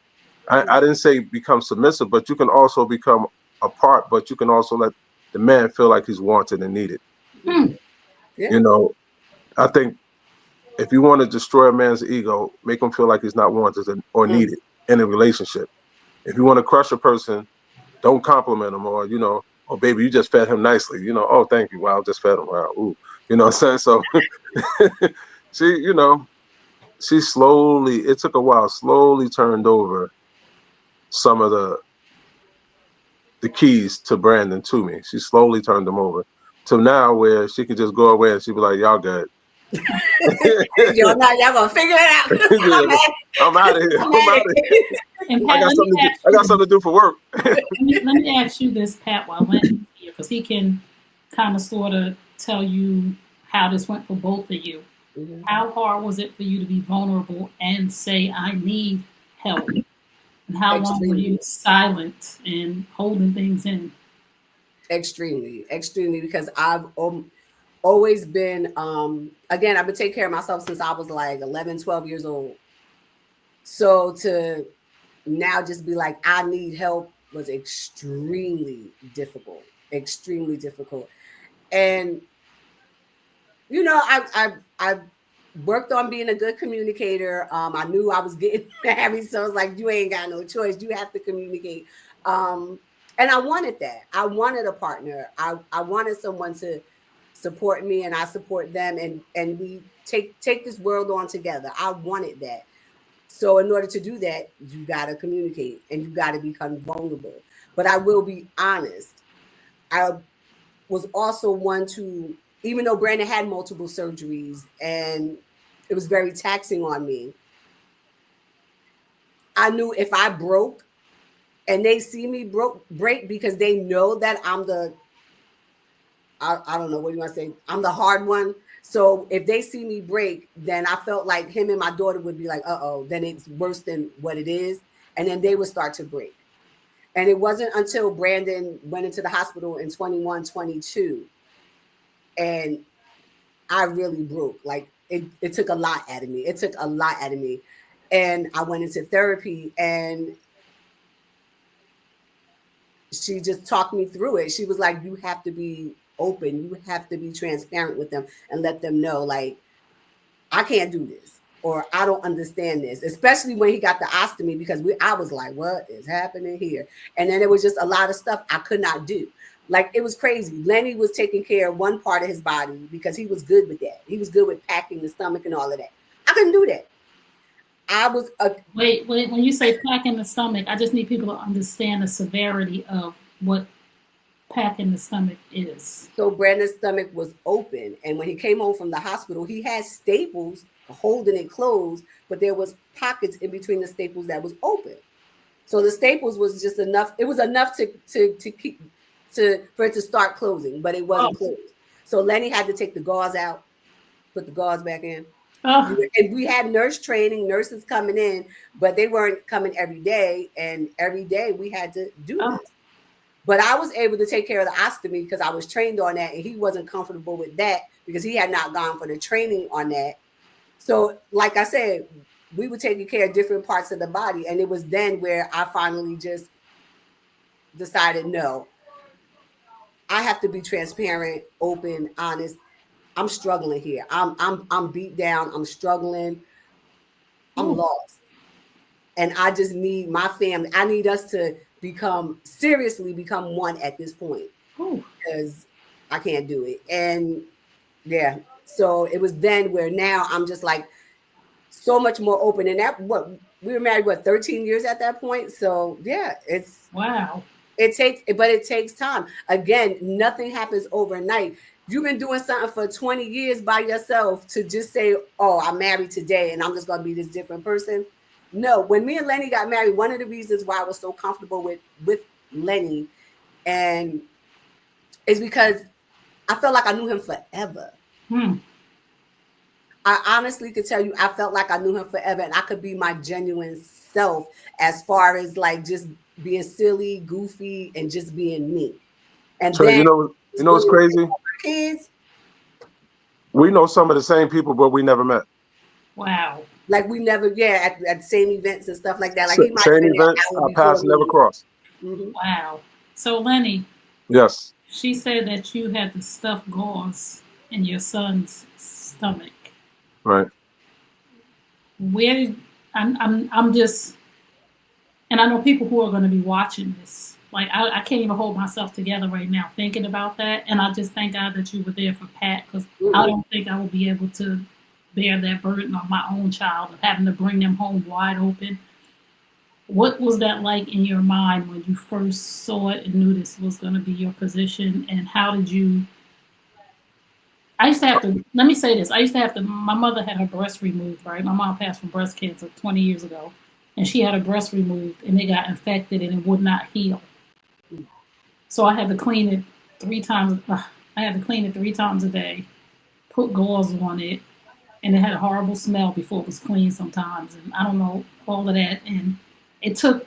I Mhm. didn't say become submissive, but you can also become a part, but you can also let the man feel like he's wanted and needed. Hmm. Mhm. Yeah. You know, I think if you want to destroy a man's ego, make him feel like he's not wanted or Mm. needed in a relationship. If you want to crush a person, don't compliment him or, oh, baby, you just fed him nicely. Oh, thank you. Wow, just fed him. Wow. Ooh. You know what I'm saying? So she, she slowly, it took a while, slowly turned over some of the keys to Brandon to me. She slowly turned them over to now where she could just go away and she'd be like, y'all good. Y'all gonna figure it out. Yeah, I'm out of here. I'm I'm at out of here. it. And I Pat, got let me something to do. ask I got you. something to do for work. Let me ask you this, Pat, while Lenny's here, because he can kind of sort of tell you how this went for both of you. Mhm. How hard was it for you to be vulnerable and say, I need help? And how long were you Extremely, silent and holding things in? extremely, extremely, because I've always been, again, I've been taking care of myself since I was like 11, 12 years old. So to now just be like, I need help was extremely difficult, extremely difficult. And I worked on being a good communicator. I knew I was getting married, so I was like, you ain't got no choice. You have to communicate. Um, and I wanted that. I wanted a partner. I wanted someone to support me, and I support them, and we take this world on together. I wanted that. So in order to do that, you got to communicate and you got to become vulnerable. But I will be honest. I was also one to, even though Brandon had multiple surgeries and it was very taxing on me, I knew if I broke and they see me break because they know that I don't know what you want to say, I'm the hard one. So if they see me break, then I felt like him and my daughter would be like, uh-oh, then it's worse than what it is. And then they would start to break. And it wasn't until Brandon went into the hospital in 21, 22, and I really broke. Like it took a lot out of me. It took a lot out of me. And I went into therapy and she just talked me through it. She was like, you have to be open. You have to be transparent with them and let them know, like, I can't do this or I don't understand this, especially when he got the ostomy because I was like, what is happening here? And then it was just a lot of stuff I could not do. Like it was crazy. Lenny was taking care of one part of his body because he was good with that. He was good with packing the stomach and all of that. I couldn't do that. I was a Wait, when you say pack in the stomach, I just need people to understand the severity of what pack in the stomach is. So Brandon's stomach was open, and when he came home from the hospital, he had staples holding it closed, but there was pockets in between the staples that was open. So the staples was just enough. It was enough to keep for it to start closing, but it Oh, wasn't closed. So Lenny had to take the gauze out, put the gauze back in. oh, And we had nurse training, nurses coming in, but they weren't coming every day. And every day we had to do oh, this. But I was able to take care of the ostomy because I was trained on that, and he wasn't comfortable with that because he had not gone for the training on that. So, like I said, we were taking care of different parts of the body, and it was then where I finally just decided, no, I have to be transparent, open, honest. I'm struggling here. I'm beat down. I'm struggling. I'm ooh, lost, and I just need my family. I need us to seriously become one at this point ooh. because I can't do it. And yeah, so it was then where now I'm just like so much more open. And that what we were married 13 years at that point. So yeah, Wow. it takes time. Again, nothing happens overnight. You've been doing something for 20 years by yourself to just say, oh, I'm married today and I'm just gonna be this different person. No, when me and Lenny got married, one of the reasons why I was so comfortable with Lenny and is because I felt like I knew him forever. Hmm. I honestly could tell you I felt like I knew him forever and I could be my genuine self as far as like just being silly, goofy, and just being me. And Trey, then you know was what's willing to take crazy? care of my kids. We know some of the same people, but we never met. Wow. Like we never, yeah, at the same events and stuff like that. Like he might have Same been there an events, hour our before paths never me. crossed. Mm-hmm. Wow. So Lenny, Yes. she said that you had the stuffed gauze in your son's stomach. Right. Where did I'm just, and I know people who are going to be watching this. Like I can't even hold myself together right now thinking about that. And I just thank God that you were there for Pat, because I Mm-mm. don't think I will be able to bear that burden on my own child of having to bring them home wide open. What was that like in your mind when you first saw it and knew this was going to be your position? And how did you? I used to have to. Let me say this. I used to have to. My mother had her breast removed. Right, my mom passed from breast cancer 20 years ago, and she had her breast removed, and it got infected, and it would not heal. So I had to clean it 3 times. I had to clean it 3 times a day, put gauze on it, and it had a horrible smell before it was clean sometimes, and I don't know all of that. And it took.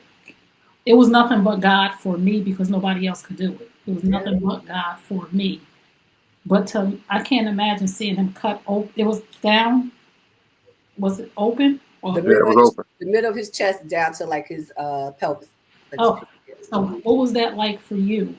It was nothing but God for me because nobody else could do it. It was Yeah. nothing but God for me. But I can't imagine seeing him cut open. It was down. Was it open? The Or Yeah, it middle of was his, open. the middle of his chest down to like his pelvis, like his oh, pelvis. so Mm-hmm. what was that like for you?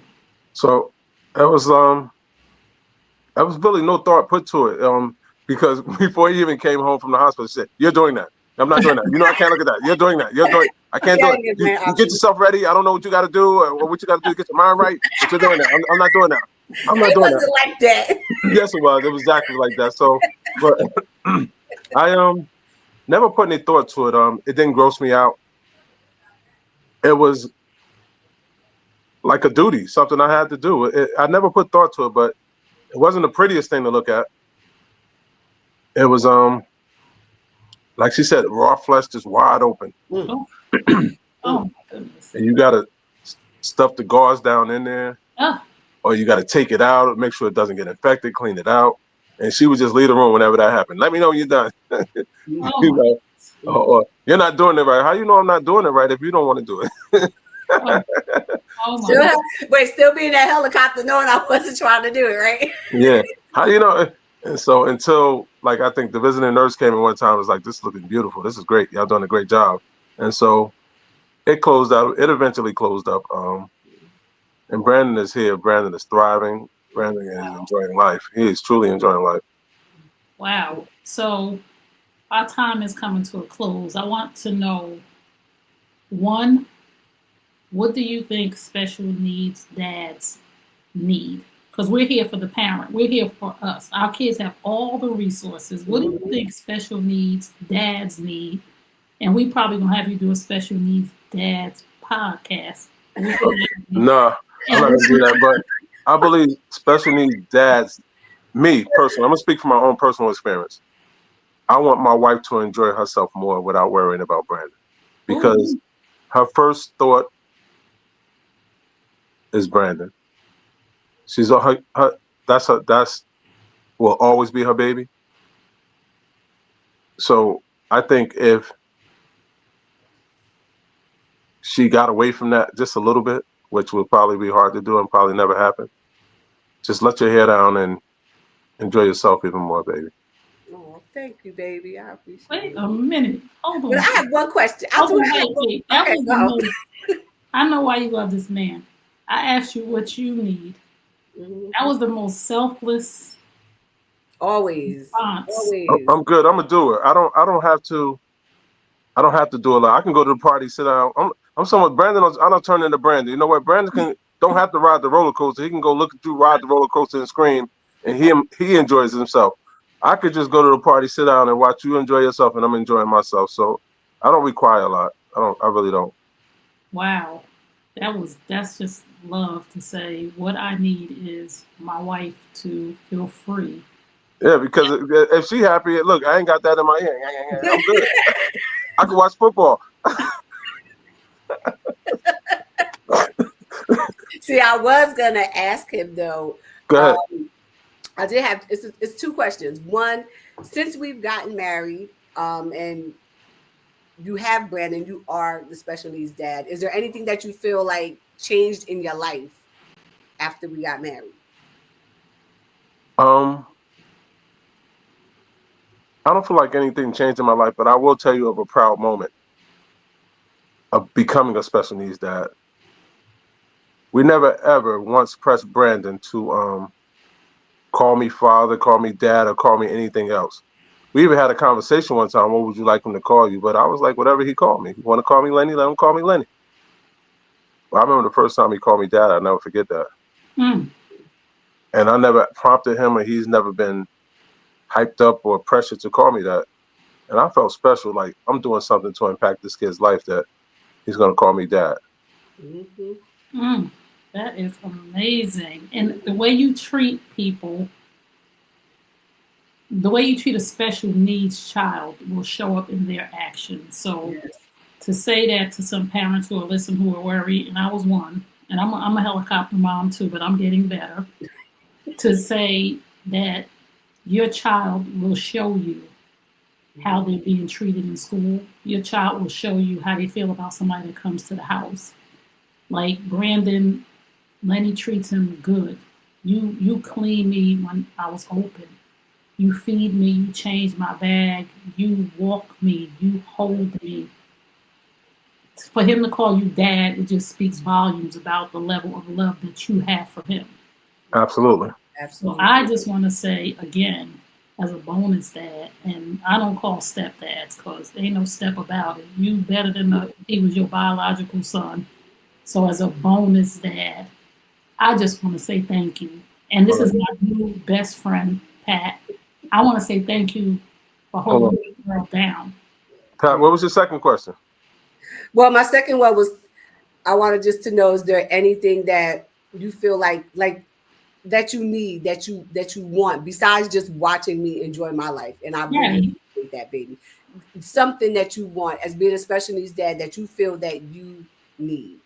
So that was that was really no thought put to it. Because before he even came home from the hospital, he said, "You're doing that. I'm not doing that. You know, I can't look at that. You're doing that. You're doing. I can't Yeah, do I it. give You man you get options. yourself ready. I don't know what you got to do or what you got to do to get your mind right, but you're doing that. I'm not doing that. I'm not It doing that." wasn't like that. Yes, it was. It was exactly like that. So, but I never put any thought to it. It didn't gross me out. It was like a duty, something I had to do. I never put thought to it, but it wasn't the prettiest thing to look at. It was like she said, raw flesh just wide open, Mm, Oh, mm. oh my goodness. and you gotta stuff the gauze down in there, Oh, or you gotta take it out, make sure it doesn't get infected, clean it out. And she would just leave the room whenever that happened. Let me know when you're done. Mm, oh You my know, mm. or you're not doing it right. How you know I'm not doing it right if you don't want to do it? oh, oh my Still goodness. have, wait, still be in that helicopter knowing I wasn't trying to do it, right? Yeah. How you know? And so until like I think the visiting nurse came in one time, was like, "This is looking beautiful. This is great. Y'all doing a great job." And so it closed out. It eventually closed up. And Brandon is here. Brandon is thriving. Brandon is Wow. enjoying life. He is truly enjoying life. Wow. So our time is coming to a close. I want to know, one, what do you think special needs dads need? Because we're here for the parent. We're here for us. Our kids have all the resources. What do you Mhm. think special needs dads need? And we probably gonna have you do a special needs dads podcast. We'll put that in. Nah, I'm And not gonna do that. But I believe special needs dads. Me personally, I'm gonna speak from my own personal experience. I want my wife to enjoy herself more without worrying about Brandon, because oh, her first thought is Brandon. She's her that's will always be her baby. So I think if she got away from that just a little bit, which would probably be hard to do and probably never happen, just let your hair down and enjoy yourself even more, baby. Oh, thank you, baby. I appreciate wait it. a minute. Hold But on. I have one question. I Hold do on, have wait, one. wait. That Okay, was the go. most. I know why you love this man. I asked you what you need. Mhm. That was the most selfless Always, response. always. I'm good. I'm a doer. I don't have to do a lot. I can go to the party, sit down. I'm someone Brandon. I don't turn into Brandon. You know what? Brandon can don't have to ride the roller coaster. He can go look at you ride the roller coaster and scream, and he enjoys himself. I could just go to the party, sit down, and watch you enjoy yourself, and I'm enjoying myself. So I don't require a lot. I don't. I really don't. Wow. That's just love to say what I need is my wife to feel free. Yeah, because if she happy, look, I ain't got that in my ear. I'm good. I can watch football. See, I was gonna ask him though. Go ahead. Um, I did have it's two questions. One, since we've gotten married, and you have Brandon, you are the special needs dad. Is there anything that you feel like changed in your life after we got married? Um, I don't feel like anything changed in my life, but I will tell you of a proud moment of becoming a special needs dad. We never ever once pressed Brandon to call me father, call me dad, or call me anything else. We even had a conversation one time. What would you like him to call you? But I was like, whatever he called me. You want to call me Lenny? Let him call me Lenny. Well, I remember the first time he called me dad. I'll never forget that. Mm. And I never prompted him, or he's never been hyped up or pressured to call me that. And I felt special, like I'm doing something to impact this kid's life that he's gonna call me dad. Mm-hmm. Mm. That is amazing. And the way you treat people, the way you treat a special needs child will show up in their actions. So Yes. to say that to some parents who are listening who are worried, and I was one, and I'm a helicopter mom too, but I'm getting better, to say that your child will show you how Mm-hmm. they're being treated in school. Your child will show you how they feel about somebody that comes to the house. Like Brandon, Lenny treats him good. You clean me when I was open. You feed me, you change my bag, you walk me, you hold me. For him to call you dad, it just speaks volumes about the level of love that you have for him. Absolutely. So I Absolutely. just want to say again, as a bonus dad, and I don't call stepdads because there ain't no step about it. You better than he was your biological son. So as a bonus dad, I just want to say thank you. And this All is right. my new best friend, Pat. I want to say thank you for Hold on. holding the girl down. Pat, Yeah. what was your second question? Well, my second one was I wanted just to know, is there anything that you feel like that you need, that you want besides just watching me enjoy my life? And I Yeah, really appreciate that, baby. Something that you want as being a special needs dad that you feel that you need.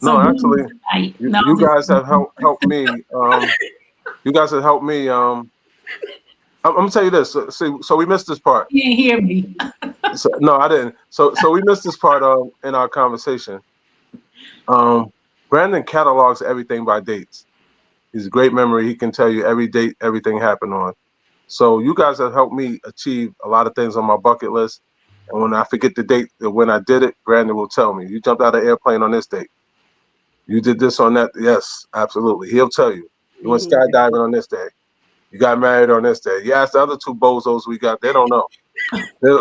No, some actually, booze tonight. you, No, you I'm just guys have helped me. You guys have helped me. I'm gonna tell you this. So we missed this part. you didn't hear me. So, no, I didn't. So we missed this part in our conversation. Um, Brandon catalogs everything by dates. He's a great memory. He can tell you every date everything happened on. So you guys have helped me achieve a lot of things on my bucket list. And when I forget the date when I did it, Brandon will tell me. You jumped out of an airplane on this date. You did this on that. Yes, absolutely. He'll tell you. You went Hmm. skydiving on this day. You got married on this day. You asked the other two bozos we got. They don't know.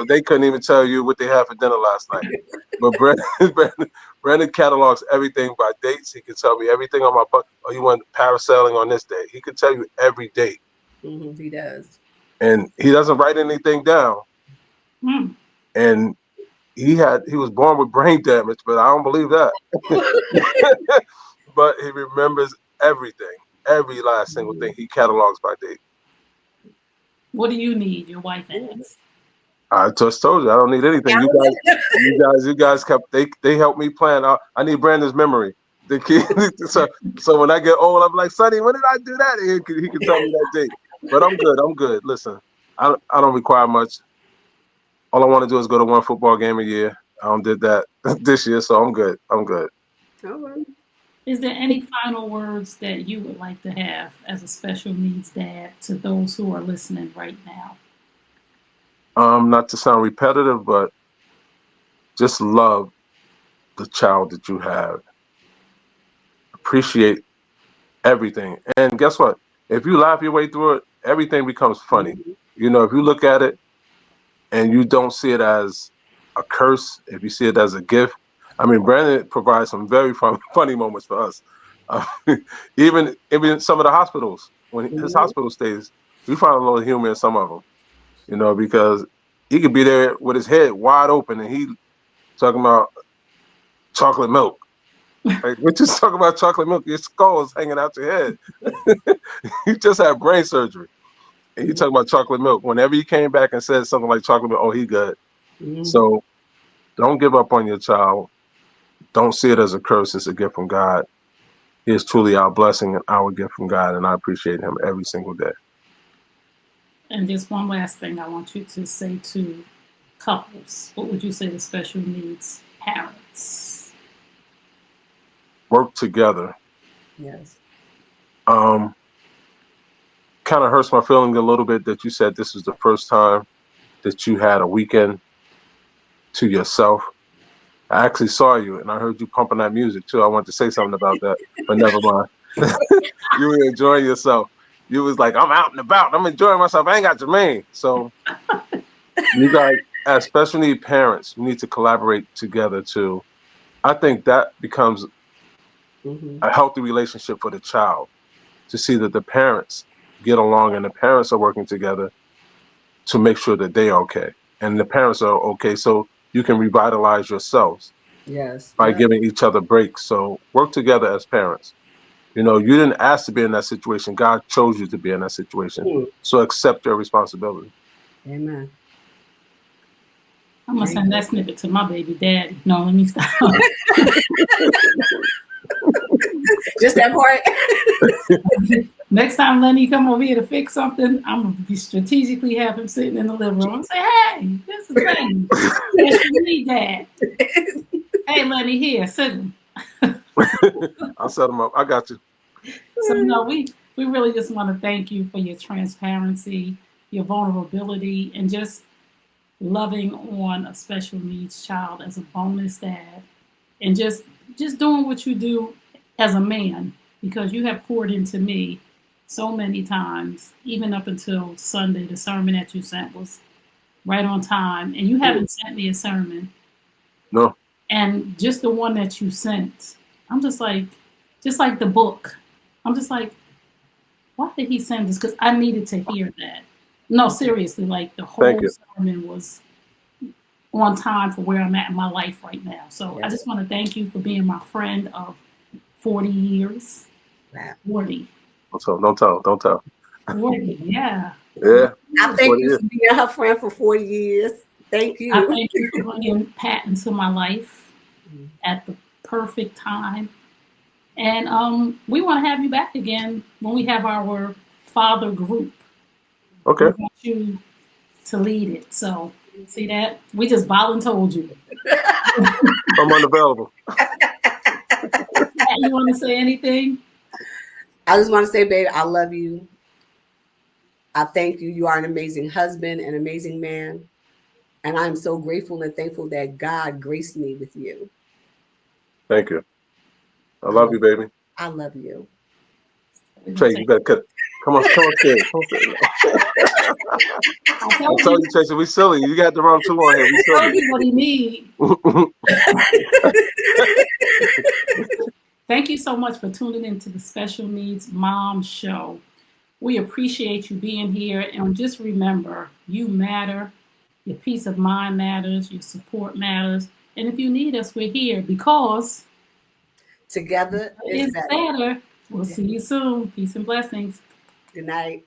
They couldn't even tell you what they had for dinner last night. But Brandon catalogs everything by dates. He can tell me everything on my bucket. Oh, you went parasailing on this day. He can tell you every date. Hmm. He does. And he doesn't write anything down. Hmm. And he was born with brain damage, but I don't believe that. But he remembers everything, every last single thing. Mhm. He catalogs by date. What do you need? Your wife asks. I just told you I don't need anything. You guys kept they helped me plan. I need Brandon's memory. The kid, so when I get old, I'm like, Sonny, when did I do that? He can tell me that date. But I'm good. I'm good. Listen, I don't require much. All I want to do is go to one football game a year. I don't did that this year, so I'm good. I'm good. All right. Is there any final words that you would like to have as a special needs dad to those who are listening right now? Not to sound repetitive, but just love the child that you have. Appreciate everything. And guess what? If you laugh your way through it, everything becomes funny. Mhm. If you look at it and you don't see it as a curse, if you see it as a gift, I mean, Brandon provides some very funny moments for us. Uh, even some of the hospitals, when his Mhm. hospital stays, we find a little humor in some of them, because he could be there with his head wide open and he talking about chocolate milk. Like, we're just talking about chocolate milk. Your skull is hanging out your head. You just had brain surgery. And you Mhm. talk about chocolate milk. Whenever he came back and said something like chocolate milk, oh, he good. Mhm. So don't give up on your child. Don't see it as a curse. It's a gift from God. He is truly our blessing and our gift from God, and I appreciate him every single day. And just one last thing I want you to say to couples. What would you say to special needs parents? Work together. Yes. Um, Kind of hurts my feeling a little bit that you said this is the first time. that you had a weekend to yourself. I actually saw you and I heard you pumping that music too. I wanted to say something about that, but never mind. You were enjoying yourself. You was like, I'm out and about. I'm enjoying myself. I ain't got Jermaine. So you guys, as special need parents, you need to collaborate together too. I think that becomes Mm-hmm. a healthy relationship for the child to see that the parents get along and the parents are working together to make sure that they are okay and the parents are okay. So you can revitalize yourselves Yes. by Yeah. giving each other breaks. So work together as parents. You know, you didn't ask to be in that situation. God chose you to be in that situation. Mm. So accept your responsibility. Amen. I'm gonna Thank send that snippet to my baby daddy. No, let me stop. Just that part. Next time Lenny come over here to fix something, I'm gonna be strategically have him sitting in the living room and say, "Hey, this is Lenny. Yes, you need that. Hey, Lenny, here, sit him." I'll set them up. I got you. So no, we really just want to thank you for your transparency, your vulnerability, and just loving on a special needs child as a bonus dad, and just doing what you do as a man because you have poured into me so many times, even up until Sunday. The sermon that you sent was right on time, and you haven't sent me a sermon, No, and just the one that you sent, I'm just like the book. I'm just like, why did he send this? Because I needed to hear that. No, seriously, like the thank whole you. sermon was on time for where I'm at in my life right now. So I Yes. just want to thank you for being my friend of 40 years. Wow. 40. Don't tell. Don't tell. 40, yeah. Yeah. I thank What it you is. for being her friend for 40 years. Thank I you. thank you for bringing Pat into my life at the perfect time. And we want to have you back again when we have our father group. We Okay. want you to lead it. So, see that? We just voluntold you. I'm unavailable. Pat, you want to say anything? I just want to say, baby, I love you. I thank you. You are an amazing husband, an amazing man. And I'm so grateful and thankful that God graced me with you. Thank you. I I love love you, baby. I love you. We're gonna Tracy, you take. better cut. Come on, Tracy. Come on, I I told told you. you, Tracy, we silly. You got the wrong two on here. We I told you what he need. silly. Thank you so much for tuning in to the Special Needs Mom Show. We appreciate you being here, and just remember, you matter. Your peace of mind matters. Your support matters. And if you need us, we're here because Together is it's better. better. We'll see you soon. Peace and blessings. Good night.